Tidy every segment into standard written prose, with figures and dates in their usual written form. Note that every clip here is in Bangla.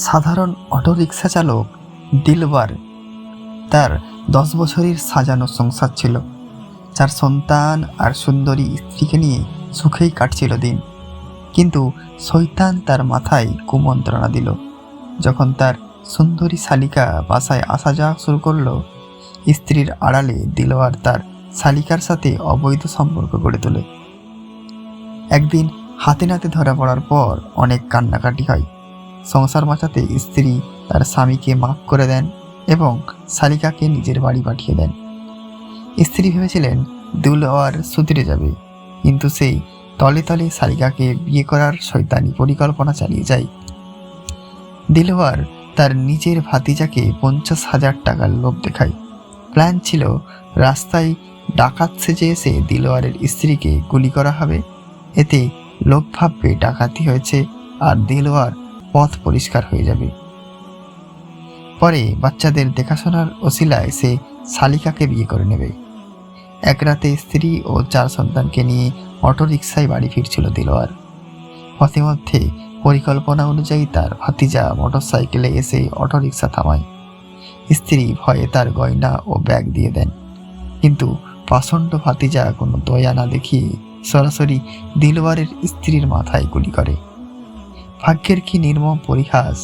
সাধারণ অটোরিকশা চালক দিলবার তার 10 বছরের সাজানো সংসার ছিল। 4 সন্তান আর সুন্দরী স্ত্রীকে নিয়ে সুখেই কাটছিল দিন। কিন্তু শয়তান তার মাথায় কুমন্ত্রণা দিল। যখন তার সুন্দরী শালিকা বাসায় আসা যাওয়া শুরু করলো, স্ত্রীর আড়ালে দিলওয়ার তার শালিকার সাথে অবৈধ সম্পর্ক গড়ে তোলে। একদিন হাতে নাতে ধরা পড়ার পর অনেক কান্নাকাটি হয়। সংসার বাঁচাতে স্ত্রী তার স্বামীকে মাফ করে দেন এবং শালিকাকে নিজের বাড়ি পাঠিয়ে দেন। স্ত্রী ভেবেছিলেন দিলওয়ার সুধরে যাবে, কিন্তু সেই তলে তলে শালিকাকে বিয়ে করার শয়তানি পরিকল্পনা চালিয়ে যায়। দিলওয়ার তার নিজের ভাতিজাকে 50,000 টাকার লোভ দেখায়। প্ল্যান ছিল রাস্তায় ডাকাত সেজে এসে দিলওয়ারের স্ত্রীকে গুলি করা হবে। এতে লোক ভাববে ডাকাতি হয়েছে আর দিলওয়ার পথ পরিষ্কার হয়ে যাবে। পরে বাচ্চাদের দেখাশোনার ওসিলায় সে শালিকাকে বিয়ে করে নেবে। এক রাতে স্ত্রী ও 4 সন্তানকে নিয়ে অটোরিকশায় বাড়ি ফিরছিল দিলওয়ার। পথিমধ্যে পরিকল্পনা অনুযায়ী তার ভাতিজা মোটরসাইকেলে এসে অটোরিকশা থামায়। স্ত্রী ভয়ে তার গয়না ও ব্যাগ দিয়ে দেন, কিন্তু পাষণ্ড ভাতিজা কোনো দয়া না দেখিয়ে সরাসরি দিলওয়ারের স্ত্রীর মাথায় গুলি করে। ভাগ্যের কি নির্মম পরিহাস!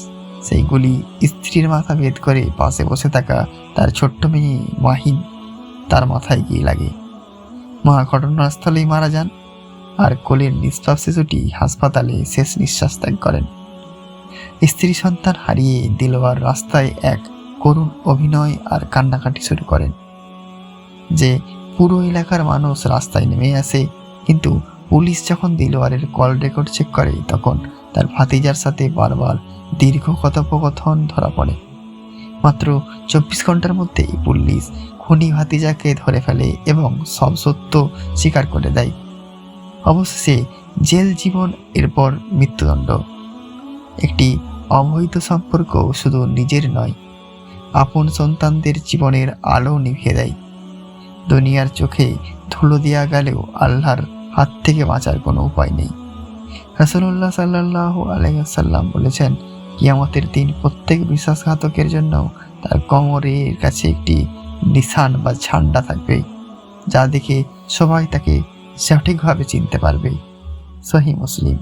সেই গুলি স্ত্রীর মাথা ভেদ করে পাশে বসে থাকা তার ছোট্ট মেয়ে মাহিন তার মাথায় গিয়ে লাগে। মা ঘটনাস্থলেই মারা যান, আর কোলের নিষ্পাপ শিশুটি হাসপাতালে শেষ নিঃশ্বাস ত্যাগ করেন। স্ত্রী সন্তান হারিয়ে দিলওয়ার রাস্তায় এক করুণ অভিনয় আর কান্নাকাটি শুরু করেন। যে পুরো এলাকার মানুষ রাস্তায় নেমে আসে, কিন্তু পুলিশ যখন দিলওয়ারের কল রেকর্ড চেক করে তখন তার ভাতিজার সাথে বারবার দীর্ঘ কথোপকথন ধরা পড়ে। মাত্র 24 ঘন্টার মধ্যেই পুলিশ খুনি ভাতিজাকে ধরে ফেলে এবং সব সত্য স্বীকার করে দেয়। অবশেষে জেল জীবন, এরপর মৃত্যুদণ্ড। একটি অবৈধ সম্পর্ক শুধু নিজের নয়, আপন সন্তানদের জীবনের আলো নিভিয়ে দেয়। দুনিয়ার চোখে ধুলো দেওয়া গেলেও আল্লাহর হাত থেকে বাঁচার কোনো উপায় নেই। রাসূলুল্লাহ সাল্লাল্লাহু আলাইহি ওয়াসাল্লাম বলেছেন, কিয়ামতের দিন প্রত্যেক বিশ্বাসঘাতকের জন্য তার কোমরের কাছে একটি নিশান বা ঝান্ডা থাকবে, যা দেখে সবাই তাকে সঠিকভাবে চিনতে পারবে। সহিহ মুসলিম।